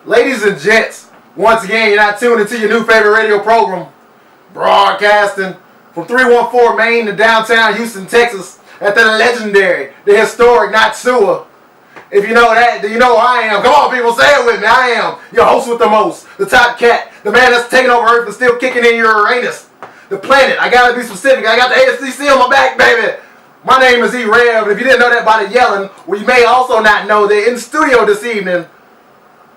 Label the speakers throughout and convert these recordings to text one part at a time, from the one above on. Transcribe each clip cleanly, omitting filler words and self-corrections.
Speaker 1: Ladies and gents, once again, you're not tuned into your new favorite radio program, broadcasting from 314 Main to downtown Houston, Texas, at the legendary, the historic NOTSUOH. If you know that, then you know who I am. Come on, people, say it with me. I am your host with the most, the top cat, the man that's taking over Earth and still kicking in your Uranus, the planet. I gotta be specific. I got the ASCC on my back, baby. My name is E-Rev, and if you didn't know that by the yelling, well, you may also not know that in the studio this evening,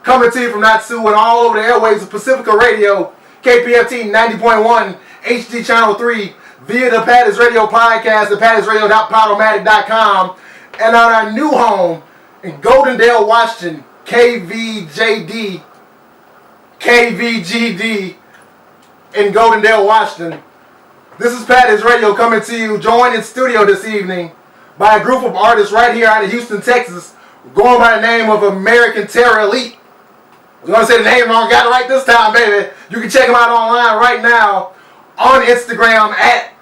Speaker 1: coming to you from NOTSUOH and all over the airwaves of Pacifica Radio, KPFT 90.1, HD Channel 3, via the Patty's Radio podcast at pattysradio.podomatic.com, and on our new home in Goldendale, Washington, KVGD in Goldendale, Washington. This is Patty's Radio coming to you, joined in studio this evening by a group of artists right here out of Houston, Texas, going by the name of American Terror Elite. You want to say the name wrong? Got it right this time, baby. You can check them out online right now on Instagram at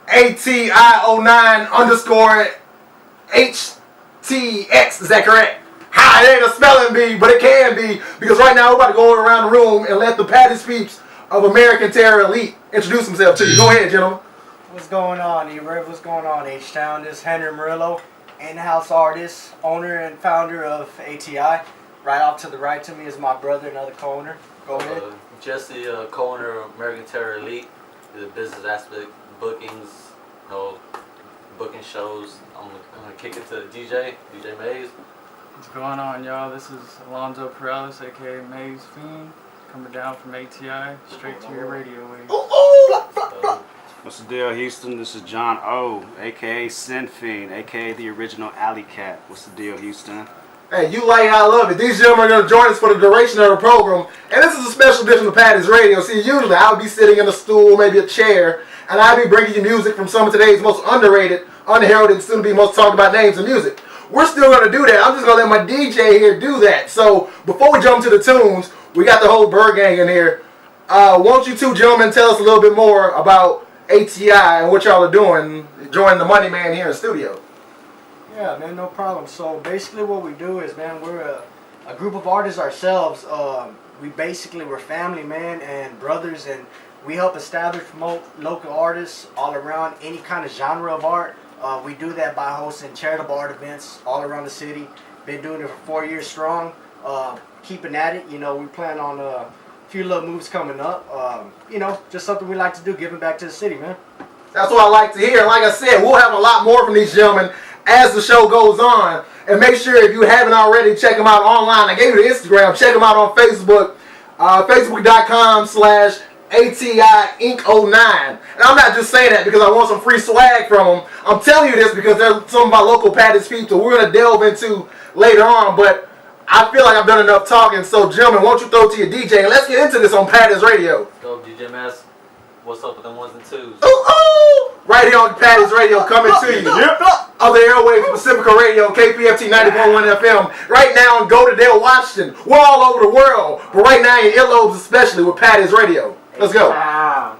Speaker 1: ATI09_HTX. Is that correct? Ha, it ain't a spelling bee, but it can be, because right now we're about to go around the room and let the Patty's peeps of American Terror Elite introduce themselves to you. Go ahead, gentlemen.
Speaker 2: What's going on, E-Rev? What's going on, H-Town? This is Henry Murillo, in-house artist, owner and founder of ATI. Right off to the right to me is my brother, another co-owner. Go ahead.
Speaker 3: Jesse, co-owner of American Terror Elite. The business aspect, bookings, booking shows. I'm gonna kick it to DJ Maze.
Speaker 4: What's going on, y'all? This is Alonzo Perales, aka Maze Fiend, coming down from ATI straight to your radio waves.
Speaker 5: What's the deal, Houston? This is John O, aka Sin Fiend, aka the original Alley Cat. What's the deal, Houston?
Speaker 1: Hey, you like it, I love it. These gentlemen are going to join us for the duration of the program. And this is a special edition of Patty's Radio. See, usually I'll be sitting in a stool, maybe a chair, and I'll be bringing you music from some of today's most underrated, unheralded, and soon-to-be most talked about names of music. We're still going to do that. I'm just going to let my DJ here do that. So, before we jump to the tunes, we got the whole Bird Gang in here. Won't you two gentlemen tell us a little bit more about ATI and what y'all are doing, joining the Money Man here in studio?
Speaker 2: Yeah, man, no problem. So basically what we do is, man, we're a group of artists ourselves. We're family, man, and brothers, and we help establish, promote local artists all around any kind of genre of art. We do that by hosting charitable art events all around the city. Been doing it for 4 years strong. Keeping at it. You know, we plan on a few little moves coming up. Just something we like to do, giving back to the city, man.
Speaker 1: That's what I like to hear. Like I said, we'll have a lot more from these gentlemen as the show goes on. And make sure, if you haven't already, check them out online. I gave you the Instagram. Check them out on Facebook. Facebook.com/ATI-Inc09. And I'm not just saying that because I want some free swag from them. I'm telling you this because they're some of my local Patty's people we're going to delve into later on. But I feel like I've done enough talking. So, gentlemen, won't you throw it to your DJ? And let's get into this on Patty's Radio.
Speaker 3: Go, DJ Mass. What's up with them ones and twos?
Speaker 1: Ooh, ooh. Right here on Patty's Radio, coming to you. Other airwaves, Pacifica Radio, KPFT 90.1 FM. Right now in Goldendale, Washington. We're all over the world, but right now in earlobes especially with Patty's Radio. Let's go.
Speaker 2: Wow.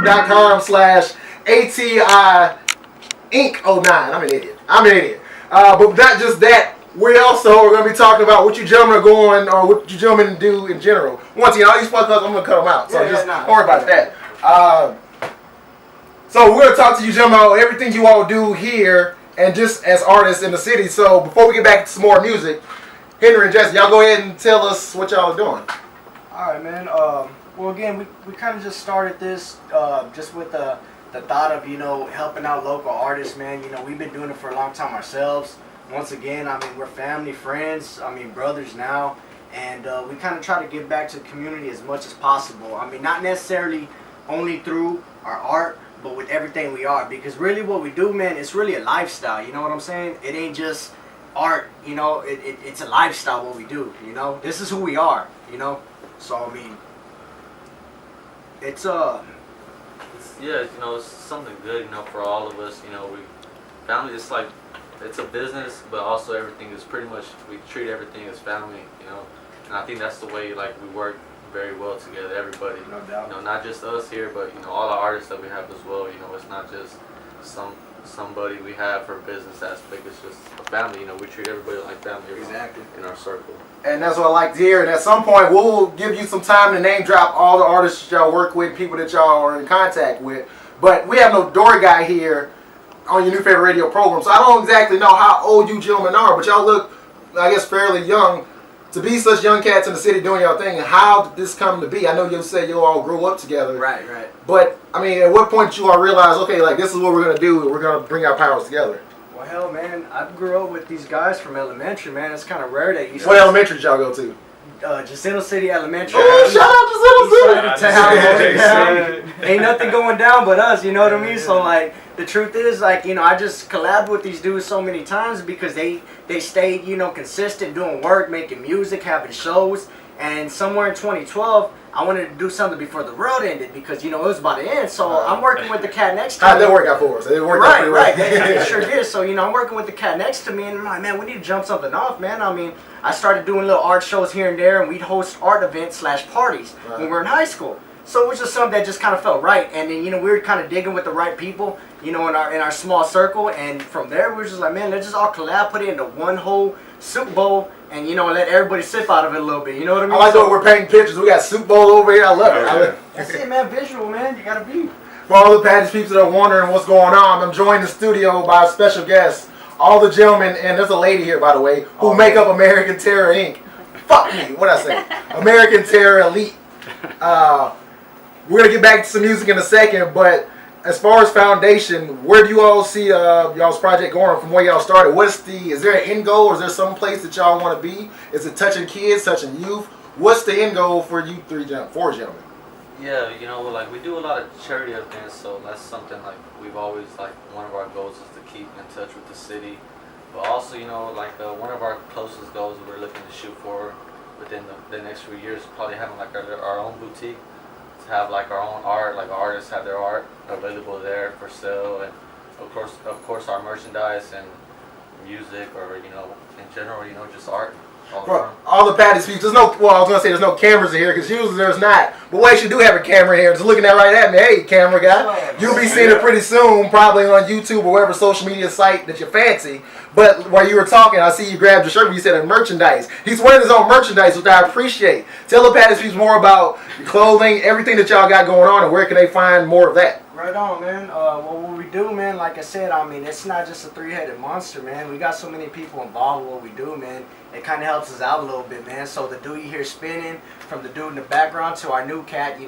Speaker 1: .com/ATI Inc. 09. I'm an idiot. But not just that. We also are going to be talking about what you gentlemen are going, or what you gentlemen do in general. Once again, all these fuck ups, I'm going to cut them out. So don't worry about that. So we're going to talk to you gentlemen about everything you all do here and just as artists in the city. So before we get back to some more music, Henry and Jesse, y'all go ahead and tell us what y'all are doing.
Speaker 2: All right, man. Well, again, we kind of just started this just with the thought of, helping out local artists, man. We've been doing it for a long time ourselves. Once again, I mean, we're family, friends, brothers now. And we kind of try to give back to the community as much as possible. I mean, not necessarily only through our art, but with everything we are. Because really what we do, man, it's really a lifestyle. You know what I'm saying? It ain't just art, it's a lifestyle what we do, This is who we are, So, I mean, it's
Speaker 3: it's something good, for all of us. Family is like, it's a business, but also everything is pretty much, we treat everything as family, And I think that's the way, like, we work very well together, everybody.
Speaker 2: No doubt.
Speaker 3: Not just us here, but, all the artists that we have as well. It's not just somebody we have for business aspect. It's just a family. We treat everybody like family.
Speaker 2: Exactly.
Speaker 3: In our circle.
Speaker 1: And that's what I like to hear. And at some point, we'll give you some time to name drop all the artists that y'all work with, people that y'all are in contact with. But we have no door guy here on your new favorite radio program. So I don't exactly know how old you gentlemen are, but y'all look, I guess, fairly young. To be such young cats in the city doing y'all thing, how did this come to be? I know you said you all grew up together.
Speaker 2: Right.
Speaker 1: But, at what point did you all realize, okay, like, this is what we're going to do. We're going to bring our powers together.
Speaker 2: Well, hell, man, I grew up with these guys from elementary, man. It's kind of rare that you...
Speaker 1: What elementary did y'all go to?
Speaker 2: Jacinto City Elementary.
Speaker 1: Oh, shout out Jacinto
Speaker 2: City! Ain't nothing going down but us, you know what I mean? So, like, the truth is, like, I just collabed with these dudes so many times because they stayed, consistent, doing work, making music, having shows. And somewhere in 2012, I wanted to do something before the world ended because, it was about to end. So I'm working with the cat next to me.
Speaker 1: How'd that work out for us? It worked out pretty well.
Speaker 2: Right. It sure did. So, I'm working with the cat next to me, and I'm like, man, we need to jump something off, man. I started doing little art shows here and there, and we'd host art events / parties when we were in high school. So it was just something that just kind of felt right. And then, we were kind of digging with the right people, in our small circle. And from there, we were just like, man, let's just all collab, put it into one whole soup bowl, and, let everybody sip out of it a little bit. You know what I mean?
Speaker 1: I like that we're painting pictures. We got soup bowl over here. I love it.
Speaker 2: That's it, man. Visual, man. You got to be.
Speaker 1: For all the Patty's peeps that are wondering what's going on, I'm joined in the studio by a special guest. All the gentlemen, and there's a lady here, by the way, who make up American Terror Inc. Fuck me. What'd I say? American Terror Elite. We're going to get back to some music in a second, but as far as foundation, where do you all see y'all's project going from where y'all started? Is there an end goal, or is there some place that y'all want to be? Is it touching kids, touching youth? What's the end goal for you four gentlemen?
Speaker 3: Yeah, like, we do a lot of charity events, so that's something, like, we've always, like, one of our goals is to keep in touch with the city. But also, like, one of our closest goals we're looking to shoot for within the next few years is probably having, like, our own boutique. To have, like, our own art, like, artists have their art available there for sale, and of course our merchandise and music, or in general, just art.
Speaker 1: All the Patty's peeps, I was gonna say there's no cameras in here, because usually there's not. But wait, you do have a camera here, just looking right at me. Hey, camera guy, you'll be seeing it pretty soon, probably on YouTube or whatever social media site that you fancy. But while you were talking, I see you grabbed your shirt and you said merchandise. He's wearing his own merchandise, which I appreciate. Tell the Patty's peeps more about your clothing, everything that y'all got going on, and where can they find more of that?
Speaker 2: Right on, man. What we do, man, like I said, it's not just a three-headed monster, man. We got so many people involved with what we do, man. It kind of helps us out a little bit, man. So the dude you hear spinning, from the dude in the background to our new cat,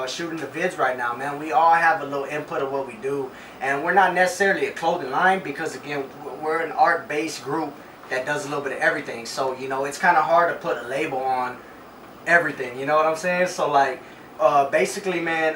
Speaker 2: shooting the vids right now, man. We all have a little input of what we do. And we're not necessarily a clothing line because, again, we're an art-based group that does a little bit of everything. So, it's kind of hard to put a label on everything. You know what I'm saying? So like, basically, man,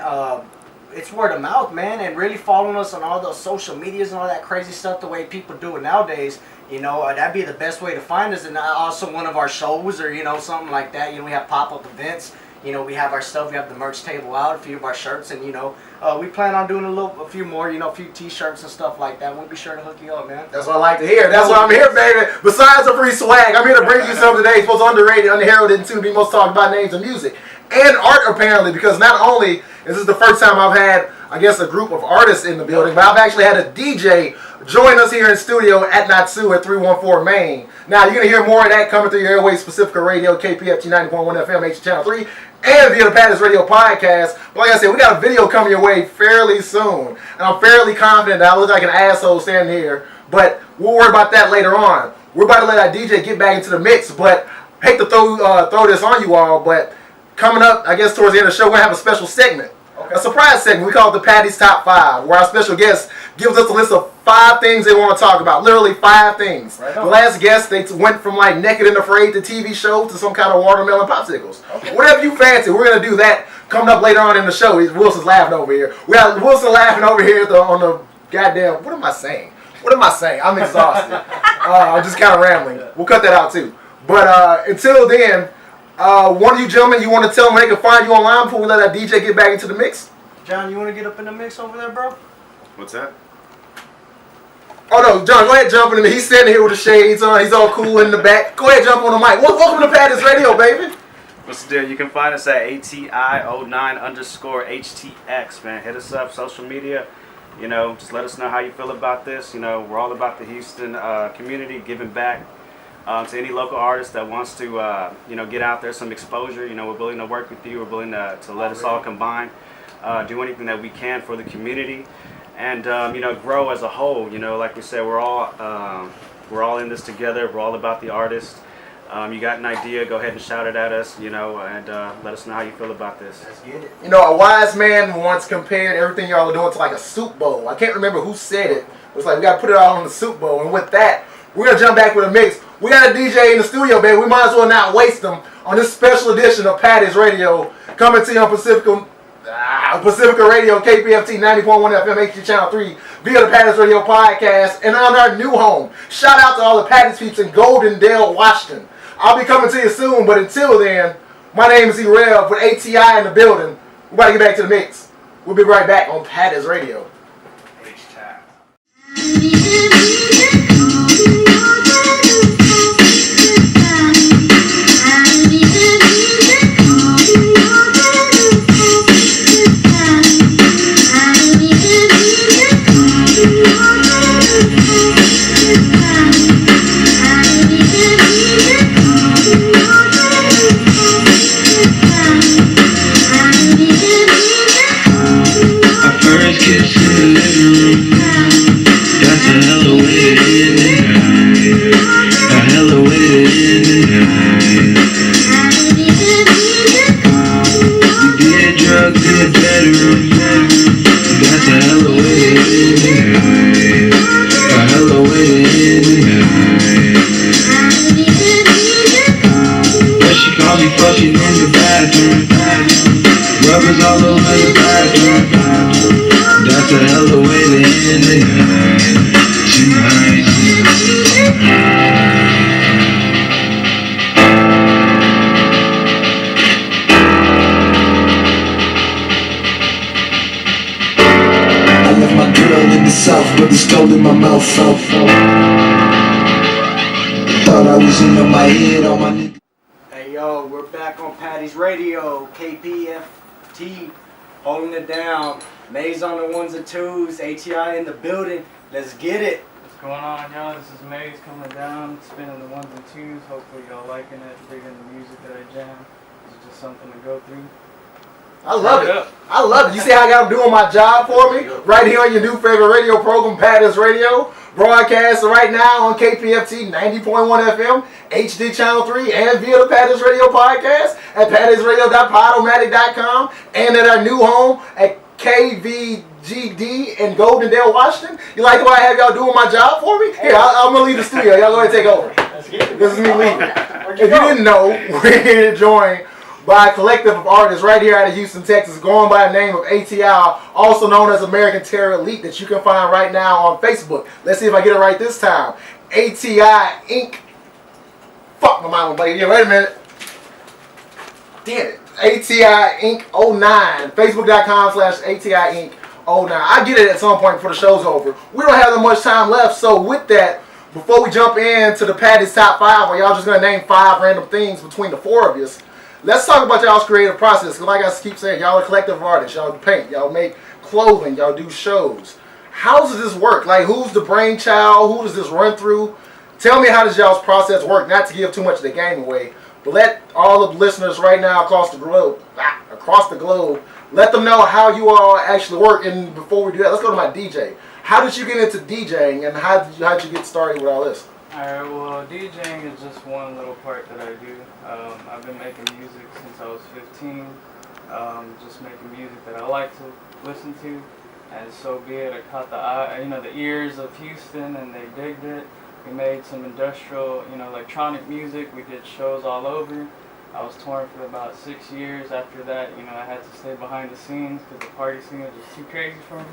Speaker 2: it's word of mouth, man, and really following us on all those social medias and all that crazy stuff the way people do it nowadays. You know, that'd be the best way to find us. And also one of our shows or, you know, something like that. You know, we have pop-up events. You know, we have our stuff. We have the merch table out, a few of our shirts. And, you know, we plan on doing a few more, you know, a few T-shirts and stuff like that. We'll be sure to hook you up, man.
Speaker 1: That's what I like to hear. That's why I'm here, baby. Besides the free swag, I'm here to bring you something today. It's most underrated, underheralded, and soon to be most talked about names of music. And art, apparently, because not only is this the first time I've had, I guess, a group of artists in the building, but I've actually had a DJ join us here in studio at NOTSUOH at 314 Main. Now, you're going to hear more of that coming through your airways, Pacifica Radio, KPFT 90.1 FM, H Channel 3, and via the Pattis Radio podcast. But like I said, we got a video coming your way fairly soon. And I'm fairly confident that I look like an asshole standing here, but we'll worry about that later on. We're about to let our DJ get back into the mix, but I hate to throw this on you all, but coming up, I guess, towards the end of the show, we're going to have a special segment. Okay. A surprise segment. We call it the Patty's Top 5, where our special guest gives us a list of 5 things they want to talk about. Literally 5 things. Right. The last guest, they went from like Naked and Afraid to TV show to some kind of watermelon popsicles. Okay. Whatever you fancy, we're going to do that coming up later on in the show. Wilson's laughing over here. We got Wilson laughing over here on the goddamn, what am I saying? I'm exhausted. I'm just kind of rambling. We'll cut that out too. But until then, one of you gentlemen, you want to tell them they can find you online before we let our DJ get back into the mix?
Speaker 2: John, you want to get up in the mix over there, bro?
Speaker 5: What's that?
Speaker 1: Oh no, John, go ahead, jump in. He's standing here with the shades on. He's all cool in the back. Go ahead, jump on the mic. Welcome to Pattis Radio, baby.
Speaker 5: What's the deal? You can find us at ATI09_HTX, man. Hit us up, social media. You know, just let us know how you feel about this. You know, we're all about the Houston community, giving back to any local artist that wants to, you know, get out there, some exposure. You know, we're willing to work with you. We're willing to let us all combine, do anything that we can for the community, and you know, grow as a whole. You know, like we said, we're all in this together. We're all about the artist. You got an idea, go ahead and shout it at us, you know, and let us know how you feel about this.
Speaker 2: Let's get it.
Speaker 1: You know, a wise man once compared everything y'all are doing to like a soup bowl. I can't remember who said it. It was like, we got to put it all on the soup bowl. And with that, we're going to jump back with a mix. We got a DJ in the studio, baby. We might as well not waste them on this special edition of Pattis Radio, coming to you on Pacifica Radio, KPFT 90.1 FM, HG Channel 3, via the Pattis Radio podcast, and on our new home. Shout out to all the Pattis peeps in Goldendale, Washington. I'll be coming to you soon, but until then, my name is E-Rev with ATI in the building. We're about to get back to the mix. We'll be right back on Pattis Radio.
Speaker 6: In my mouth, thought I was in my head on my nigga.
Speaker 2: Hey yo, we're back on Pattis Radio, KPFT, holding it down. Maze on the ones and twos, ATI in the building. Let's get it.
Speaker 4: What's going on, y'all? This is Maze coming down, spinning the ones and twos. Hopefully y'all liking it, digging the music that I jam. It's just something to go through.
Speaker 1: I love it. I love it. You see how I got them doing my job for me? Right here on your new favorite radio program, Pattis Radio. Broadcasting right now on KPFT 90.1 FM, HD Channel 3, and via the Pattis Radio podcast at pattisradio.podomatic.com, and at our new home at KVGD in Goldendale, Washington. You like the way I have y'all doing my job for me? Here, I'm going to leave the studio. Y'all go ahead and take over. This is me leaving. If you didn't know, we're here to join by a collective of artists right here out of Houston, Texas, going by the name of ATI, also known as American Terror Elite, that you can find right now on Facebook. Let's see if I get it right this time. ATI Inc. Fuck my mind, buddy. Yeah, wait a minute. Damn it. ATI Inc. 09. Facebook.com/ATI Inc. 09. I get it at some point before the show's over. We don't have that much time left, so with that, before we jump into the Patty's Top 5, where y'all just going to name 5 random things between the 4 of you, let's talk about y'all's creative process. Because like I keep saying, y'all are collective artists. Y'all paint. Y'all make clothing. Y'all do shows. How does this work? Like, who's the brainchild? Who does this run through? Tell me, how does y'all's process work? Not to give too much of the game away, but let all of the listeners right now across the globe, let them know how you all actually work. And before we do that, let's go to my DJ. How did you get into DJing, and how did you get started with all this?
Speaker 4: Alright, well, DJing is just one little part that I do. I've been making music since I was 15. Just making music that I like to listen to, and so be it. I caught the ears of Houston, and they digged it. We made some industrial, electronic music. We did shows all over. I was touring for about 6 years. After that, I had to stay behind the scenes because the party scene was just too crazy for me.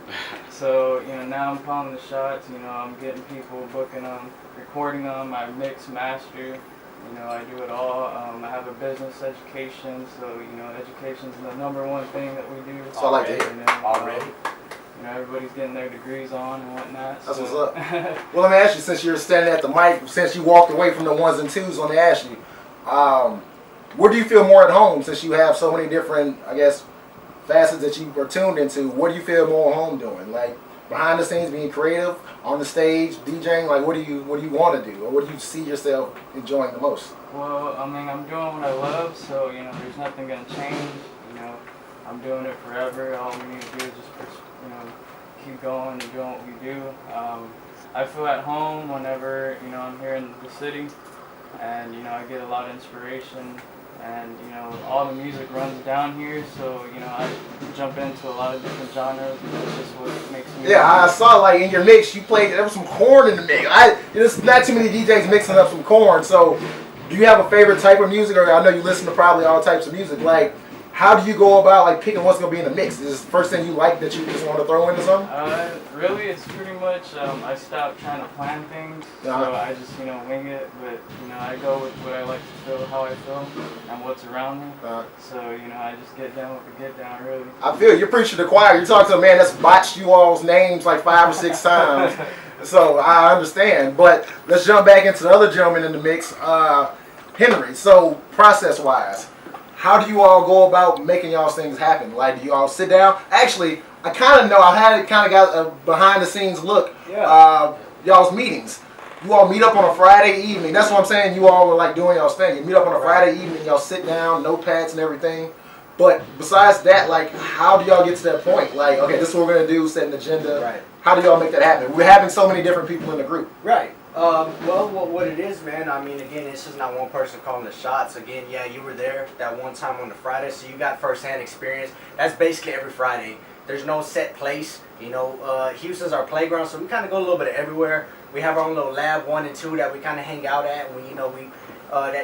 Speaker 4: So, now I'm calling the shots. I'm getting people, booking them, recording them. I mix, master. I do it all. I have a business education, so education's the #1 thing that we do.
Speaker 1: So I like to hear.
Speaker 4: Already. Everybody's getting their degrees on and whatnot.
Speaker 1: That's what's up. Well, let me ask you, since you're standing at the mic, since you walked away from the 1s and 2s, let me ask you, where do you feel more at home, since you have so many different, I guess, facets that you are tuned into? What do you feel more at home doing? Like, behind the scenes, being creative, on the stage, DJing? Like, what do you want to do, or what do you see yourself enjoying the most?
Speaker 4: Well, I'm doing what I love, so there's nothing gonna change. I'm doing it forever. All we need to do is just keep going and doing what we do. I feel at home whenever I'm here in the city, and I get a lot of inspiration, and all the music runs down here, so I jump into a lot of different genres. That's just what makes me.
Speaker 1: Yeah, I saw like in your mix, there was some corn in the mix. There's not too many DJs mixing up some corn. So, do you have a favorite type of music, or I know you listen to probably all types of music. Like, how do you go about like picking what's gonna be in the mix? Is this the first thing you like that you just want to throw into something?
Speaker 4: Really, it's pretty much I stopped trying to plan things, so I just wing it. But I go with what I like to feel, how I feel, and what's around me. So I just get down with the get down. Really. I
Speaker 1: feel you're preaching to the choir. You're talking to a man that's botched you all's names like 5 or 6 times. So I understand. But let's jump back into the other gentleman in the mix, Henry. So process-wise, how do you all go about making y'all's things happen? Like, do you all sit down? Actually, I kind of know. I had it kind of got a behind-the-scenes look. Yeah. Y'all's meetings. You all meet up on a Friday evening. That's what I'm saying. You all are like doing y'all's thing. You meet up on a Friday evening. Y'all sit down, notepads and everything. But besides that, like, how do y'all get to that point? Like, okay, this is what we're gonna do. Set an agenda. Right. How do y'all make that happen? We're having so many different people in the group.
Speaker 2: Right. Well, what it is, man, again, it's just not one person calling the shots. Again, yeah, you were there that one time on the Friday, so you got first-hand experience. That's basically every Friday. There's no set place. Houston's our playground, so we kind of go a little bit of everywhere. We have our own little lab 1 and 2 that we kind of hang out at.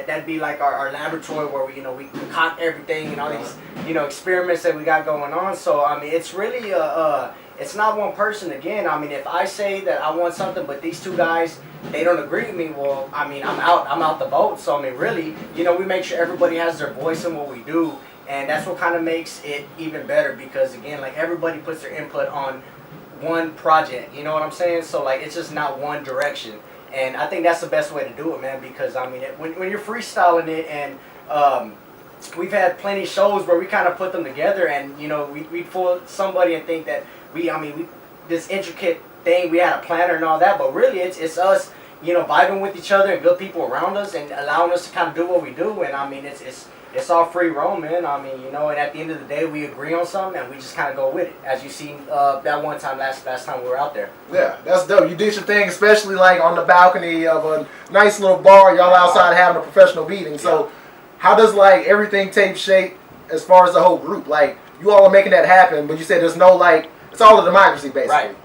Speaker 2: That'd be like our laboratory where we concoct everything and all these experiments that we got going on. So it's really it's not one person. Again, if I say that I want something, but these 2 guys, they don't agree with me, well, I'm out the boat. So really, we make sure everybody has their voice in what we do, and that's what kind of makes it even better, because again, like, everybody puts their input on one project. You know what I'm saying? So like, it's just not one direction. And I think that's the best way to do it, man, because when you're freestyling it, and we've had plenty of shows where we kind of put them together, and we fool somebody and think that we this intricate thing, we had a planner and all that, but really it's us vibing with each other and good people around us and allowing us to kind of do what we do. And it's all free roam, man. And at the end of the day, we agree on something and we just kind of go with it, as you seen that one time last time we were out there.
Speaker 1: Yeah, that's dope. You did your thing, especially like on the balcony of a nice little bar. Y'all outside having a professional meeting. So how does like everything take shape as far as the whole group? Like, you all are making that happen, but you said there's no like, it's all a democracy basically.
Speaker 2: Right.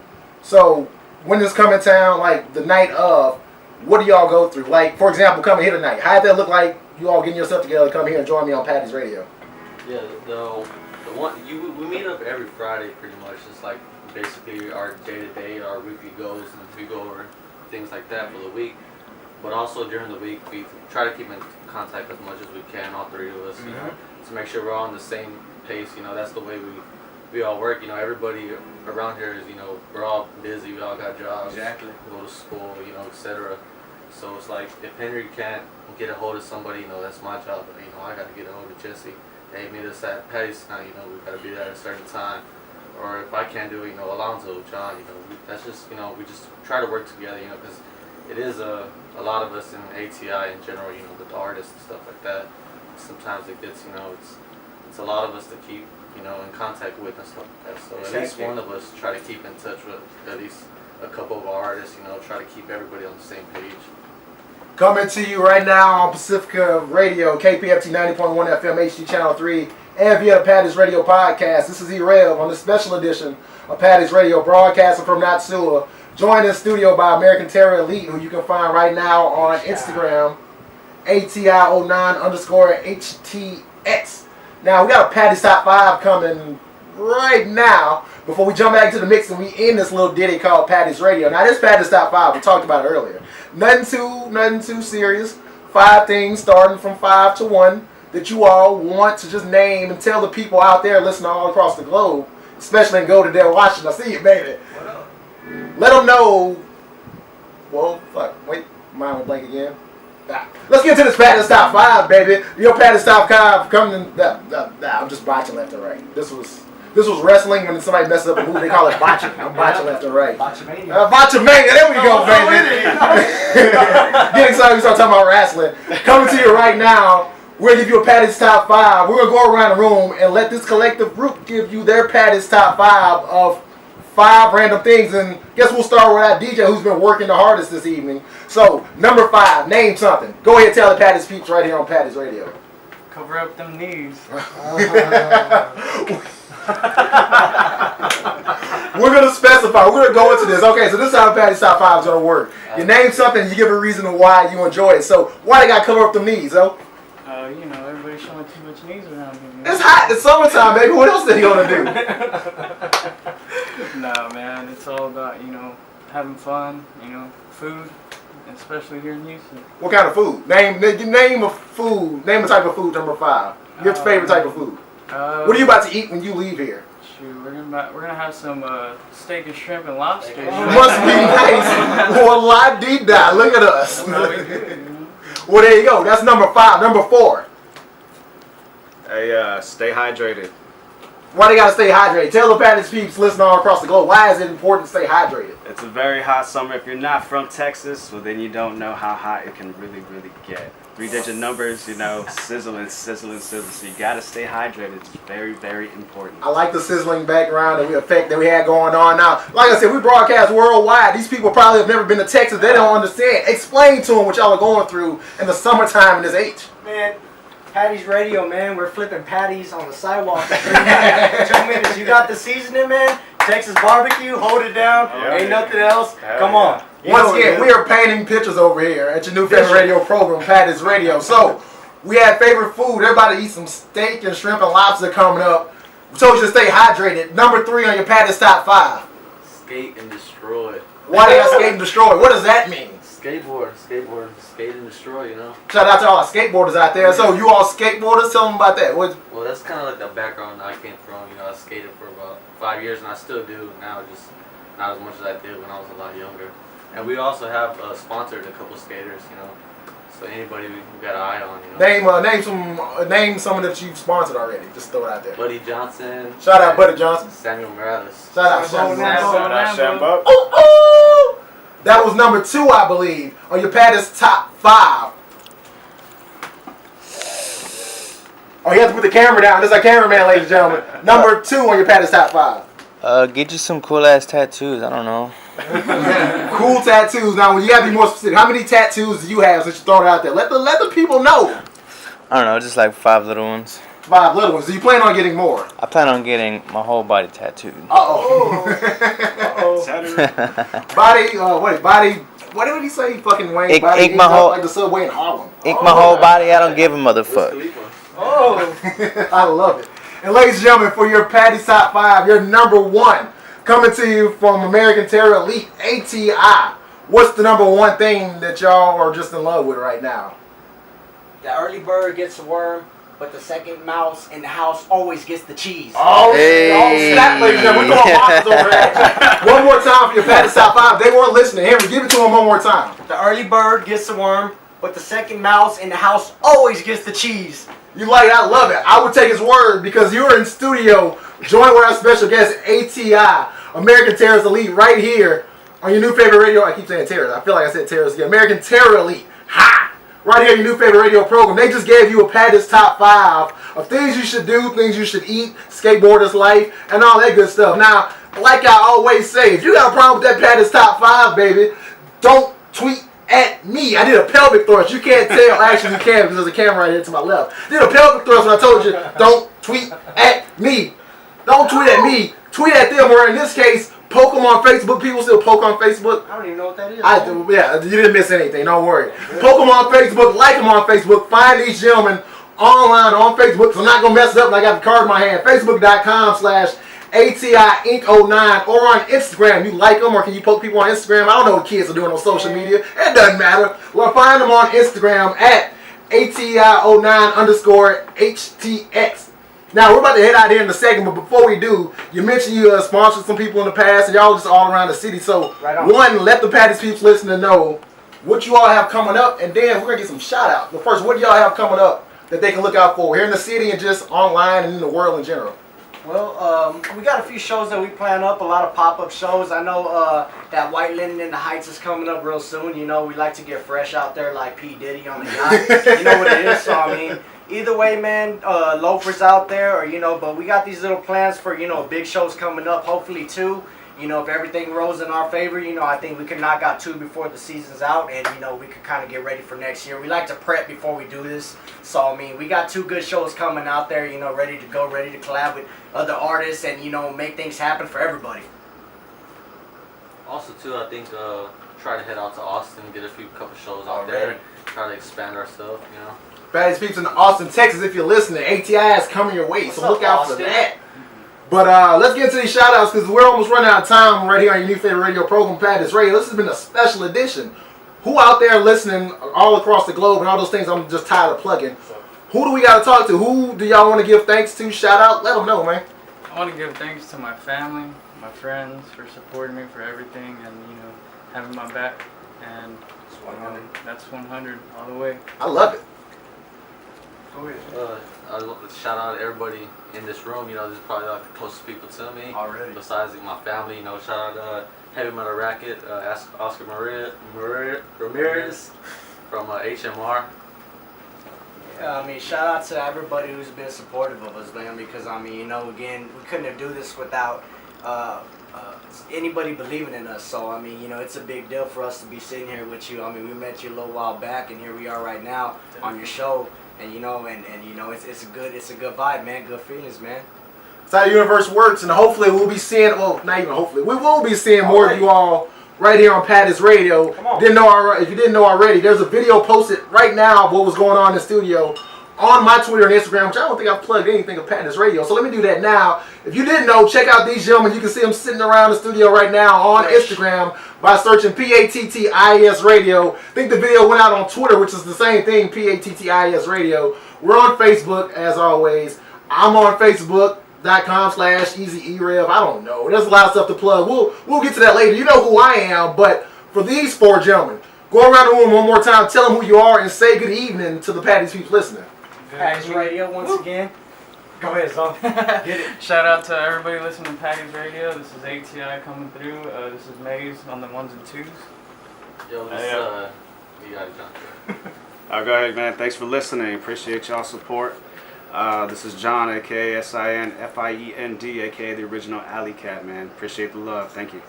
Speaker 1: So when this come in town, like the night of, what do y'all go through? Like, for example, coming here tonight, how did that look like? You all getting yourself together to come here and join me on Patty's Radio?
Speaker 3: Yeah, the one we meet up every Friday pretty much. It's like basically our day to day, our weekly goals, and we go over things like that for the week. But also during the week, we try to keep in contact as much as we can, all three of us, you know, to make sure we're all on the same pace. You know, that's the way we all work. You know, everybody around here is, you know, we're all busy. We all got jobs.
Speaker 1: Exactly.
Speaker 3: Go to school, you know, etc. So it's like if Henry can't get a hold of somebody, you know, that's my job. You know, I got to get a hold of Jesse. Hey, meet us at Patty's tonight. You know, we got to be there at a certain time. Or if I can't do it, you know, Alonzo, John. You know, that's just, you know, we just try to work together. You know, because it is a lot of us in ATI in general. You know, with the artists and stuff like that. Sometimes it gets, you know, it's a lot of us to keep, you know, in contact with and stuff like that. So at least one of us try to keep in touch with at least a couple of our artists. You know, try to keep everybody on the same page.
Speaker 1: Coming to you right now on Pacifica Radio, KPFT 90.1 FM, HD Channel 3, and via the Patty's Radio Podcast. This is E-Rev on the special edition of Patty's Radio, broadcasting from NOTSUOH. Joined in studio by American Terror Elite, who you can find right now on Instagram, ATI09_HTX. Now, we got a Patty's Top 5 coming right now. Before we jump back into the mix and we end this little ditty called Patty's Radio. Now, this Patty's Top 5, we talked about it earlier. Nothing too serious. 5 things starting from 5 to 1 that you all want to just name and tell the people out there listening all across the globe, especially in Goldendale, Washington. I see you, baby.
Speaker 3: What up?
Speaker 1: Let them know. Well, fuck. Wait, mine went blank again. Let's get to this Patty's Top 5, baby. Your Patty's Top 5 coming. I'm just botching left and right. This was wrestling when somebody messes up a move. They call it botching. I'm botching left and right.
Speaker 2: Botchamania.
Speaker 1: Botchamania. There we go, baby. Getting excited. We start talking about wrestling. Coming to you right now. We're going to give you a Patty's Top 5. We're going to go around the room and let this collective group give you their Patty's Top 5 of 5 random things. And guess we'll start with our DJ who's been working the hardest this evening. So, number 5, name something. Go ahead and tell the Patty's peeps right here on Patty's Radio.
Speaker 4: Cover up them knees.
Speaker 1: We're going to specify. We're going to go into this. Okay, so this is how Patty's Top 5 is going to work. You name something, you give a reason why you enjoy it. So, why they got to cover up them knees, though?
Speaker 4: You know, everybody's showing too much knees around here. You know?
Speaker 1: It's hot. It's summertime, baby. What else are you going to do?
Speaker 4: Nah, man, it's all about, you know, having fun, you know, food, especially here in Houston.
Speaker 1: What kind of food? Name a food. Name a type of food, number 5. Your favorite type of food. What are you about to eat when you leave here?
Speaker 4: Shoot, we're gonna have some steak and shrimp and lobster.
Speaker 1: Must be nice. Well, la-dee-da. Look at us. Well, there you go. That's number 5. Number 4.
Speaker 5: Hey, stay hydrated.
Speaker 1: Why they gotta stay hydrated? Tell the Patty's peeps listening all across the globe. Why is it important to stay hydrated?
Speaker 5: It's a very hot summer. If you're not from Texas, well, then you don't know how hot it can really, really get. 3-digit numbers, you know, sizzling. So you gotta stay hydrated. It's very, very important.
Speaker 1: I like the sizzling background that we had going on. Now, like I said, we broadcast worldwide. These people probably have never been to Texas. They don't understand. Explain to them what y'all are going through in the summertime in this age.
Speaker 2: Man, Patty's Radio, man. We're flipping patties on the sidewalk. 2 minutes. You got the seasoning, man. Texas barbecue. Hold it down. Ain't nothing else. Come on.
Speaker 1: Once again, we are painting pictures over here at your new favorite radio program, Patty's Radio. So, we had favorite food. Everybody eat some steak and shrimp and lobster coming up. We told you to stay hydrated. Number 3 on your Patty's Top 5.
Speaker 3: Skate and destroy.
Speaker 1: Why they got skate and destroy? What does that mean?
Speaker 3: Skateboard, skate and destroy, you know?
Speaker 1: Shout out to all the skateboarders out there. So, you all skateboarders? Tell them about that.
Speaker 3: Well, that's kind of like the background I came from. You know, I skated for about 5 years, and I still do now, just not as much as I did when I was a lot younger. And we also have sponsored a couple skaters, you know. So anybody we got an eye on, you know. Name some that you've sponsored already. Just throw it out there. Buddy Johnson.
Speaker 1: Shout out Buddy Johnson.
Speaker 3: Samuel Morales.
Speaker 1: Shout out
Speaker 5: Shambo.
Speaker 1: Oh! That was number 2, I believe, on your Patty's Top 5. Oh, you have to put the camera down. This is our cameraman, ladies and gentlemen. Number 2 on your Patty's Top 5.
Speaker 7: Get you some cool ass tattoos. I don't know.
Speaker 1: Cool tattoos. Now, you gotta be more specific. How many tattoos do you have since you throw it out there? Let the people know.
Speaker 7: I don't know, just like 5 little ones.
Speaker 1: 5 little ones. Do you plan on getting more?
Speaker 7: I plan on getting my whole body tattooed.
Speaker 1: Body. What did he say? Fucking Wayne.
Speaker 7: Ink my whole.
Speaker 1: Like the subway in Harlem.
Speaker 7: Ink my whole body. I don't give a motherfuck.
Speaker 2: Oh.
Speaker 1: I love it. And ladies and gentlemen, for your Patty's Top 5, your number 1, coming to you from American Terror Elite, ATI. What's the number 1 thing that y'all are just in love with right now?
Speaker 2: The early bird gets the worm, but the second mouse in the house always gets the cheese.
Speaker 1: Oh,
Speaker 7: Hey.
Speaker 1: snap, ladies and gentlemen. We're going monsters over there. One more time for your Patty's Top 5. They weren't listening. Henry, give it to them one more time.
Speaker 2: The early bird gets the worm, but the second mouse in the house always gets the cheese.
Speaker 1: You like it? I love it. I would take his word because you're in studio joined with our special guest, ATI, American Terrorist Elite, right here on your new favorite radio. I keep saying terrorist. I feel like I said terrorist again. American Terror Elite. Ha! Right here, your new favorite radio program. They just gave you a Patty's Top 5 of things you should do, things you should eat, skateboarder's life, and all that good stuff. Now, like I always say, if you got a problem with that Patty's Top 5, baby, don't tweet at me. I did a pelvic thrust. You can't tell. Actually, you can because there's a camera right here to my left. Did a pelvic thrust when I told you, don't tweet at me. Don't tweet at me. Tweet at them, or in this case, poke them on Facebook. People still poke on Facebook.
Speaker 2: I don't even know what that is.
Speaker 1: I do. Yeah, you didn't miss anything. Don't worry. Poke them on Facebook. Like them on Facebook. Find these gentlemen online on Facebook. So I'm not going to mess it up. And I got the card in my hand. Facebook.com/ATI Inc. 09 or on Instagram. You like them or can you poke people on Instagram? I don't know what kids are doing on social media. It doesn't matter. Well, find them on Instagram at ATI09_HTX. Now, we're about to head out here in a second, but before we do, you mentioned you sponsored some people in the past and y'all just all around the city. So,
Speaker 2: Right on.
Speaker 1: one, let the Patty's peeps listening know what you all have coming up, and then we're going to get some shout outs. But first, what do y'all have coming up that they can look out for here in the city and just online and in the world in general?
Speaker 2: Well, we got a few shows that we plan up, a lot of pop-up shows. I know that White Linen in the Heights is coming up real soon. You know, we like to get fresh out there like P. Diddy on the yacht. You know what it is, so I mean, either way, man, loafers out there, or, you know, but we got these little plans for, you know, big shows coming up, hopefully 2. You know, if everything rolls in our favor, you know, I think we can knock out 2 before the season's out, and, you know, we could kind of get ready for next year. We like to prep before we do this, so, I mean, we got 2 good shows coming out there, you know, ready to go, ready to collab with other artists and, you know, make things happen for everybody.
Speaker 3: Also, too, I think try to head out to Austin, get a couple shows out
Speaker 2: Already.
Speaker 3: there, try to expand our stuff, you know.
Speaker 1: Patty's peeps in Austin, Texas, if you're listening, ATI is coming your way,
Speaker 2: What's
Speaker 1: so
Speaker 2: up,
Speaker 1: look out
Speaker 2: Austin?
Speaker 1: for that. But let's get into these shout outs because we're almost running out of time right here on your new favorite radio program, Patty's Radio. This has been a special edition. Who out there listening all across the globe and all those things I'm just tired of plugging? Who do we got to talk to? Who do y'all want to give thanks to? Shout out? Let them know, man.
Speaker 4: I want to give thanks to my family, my friends for supporting me for everything and, you know, having my back. And that's 100 all the way.
Speaker 1: I love it.
Speaker 2: Go ahead.
Speaker 3: I'd love to shout out to everybody in this room. You know, this is probably like the closest people to me.
Speaker 2: Already.
Speaker 3: Besides my family, you know, shout out Heavy Metal Racket, Oscar Ramirez from HMR.
Speaker 2: Yeah, I mean, shout out to everybody who's been supportive of us, man, because, I mean, you know, again, we couldn't have do this without anybody believing in us. So, I mean, you know, it's a big deal for us to be sitting here with you. I mean, we met you a little while back, and here we are right now on your show. And, you know, and you know, it's a good vibe, man. Good feelings, man.
Speaker 1: That's how the universe works, and hopefully we'll be seeing, well, not even hopefully, we will be seeing more of you all right here on Patty's Radio.
Speaker 2: Come on.
Speaker 1: If you didn't know already, there's a video posted right now of what was going on in the studio on my Twitter and Instagram, which I don't think I've plugged anything of Patty's Radio. So let me do that now. If you didn't know, check out these gentlemen. You can see them sitting around the studio right now on Instagram by searching PATTIS Radio. I think the video went out on Twitter, which is the same thing, PATTIS Radio. We're on Facebook, as always. I'm on Facebook.com/EasyErev. I don't know. There's a lot of stuff to plug. We'll get to that later. You know who I am, but for these 4 gentlemen, go around the room one more time, tell them who you are, and say good evening to the Patty's peeps listening.
Speaker 2: Patty's Radio once again. Go ahead, son. Get it.
Speaker 4: Shout out to everybody listening to Patty's Radio. This is ATI coming through. This is Maze on the 1s and 2s.
Speaker 3: Yo, this, you got it, John.
Speaker 5: Go ahead, man. Thanks for listening. Appreciate y'all's support. This is John, aka SINFIEND, aka the original Alley Cat, man. Appreciate the love. Thank you.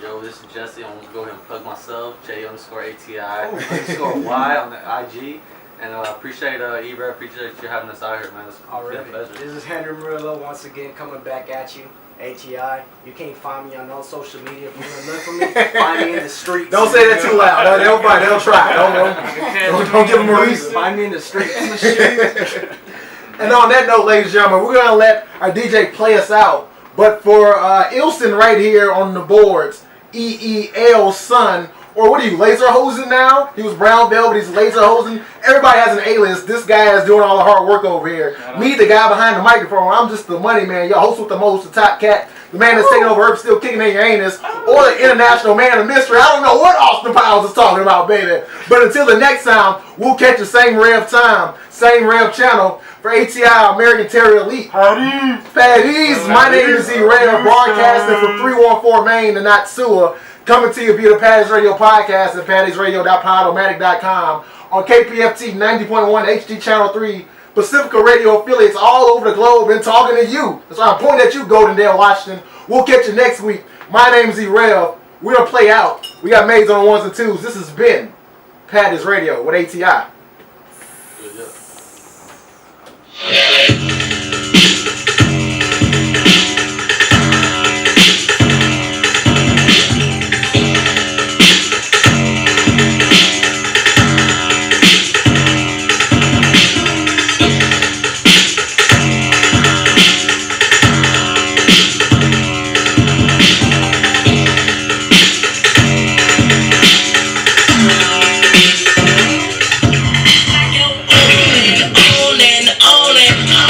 Speaker 3: Yo, this is Jesse. I'm gonna go ahead and plug myself. J_ATI_Y on the IG. And appreciate Ibra, appreciate you having us out here, man. It's been a
Speaker 2: Already.
Speaker 3: pleasure.
Speaker 2: This is Henry Murillo once again coming back at you. ATI. You can't find me on no social media. If you want to look for me, find me in the streets.
Speaker 1: Don't say that too loud. They'll find. They'll try. Don't give them a reason.
Speaker 2: Find me in the streets.
Speaker 1: And on that note, ladies and gentlemen, we're gonna let our DJ play us out. But for Ilson right here on the boards, EEL's son, or what are you, laser hosing now? He was Brown Velvet, he's laser hosing. Everybody has an alias. This guy is doing all the hard work over here. Me, the guy behind the microphone, I'm just the money man. Your host with the most, the top cat, the man that's taking over Earth, still kicking in your anus, or the international man of mystery. I don't know what Austin Powers is talking about, baby. But until the next time, we'll catch the same Rev time, same Rev channel for ATI American Terror Elite. Paddies, my name is E-Rev, broadcasting from 314 Main to NOTSUOH. Coming to you via the Paddy's Radio podcast at paddysradio.podomatic.com, on KPFT 90.1 HD Channel 3, Pacifica Radio affiliates all over the globe, and talking to you. That's why I'm pointing at you, Goldendale, Washington. We'll catch you next week. My name's E-Rev. We're going to play out. We got maids on ones and twos. This has been Paddy's Radio with ATI.
Speaker 6: On and on.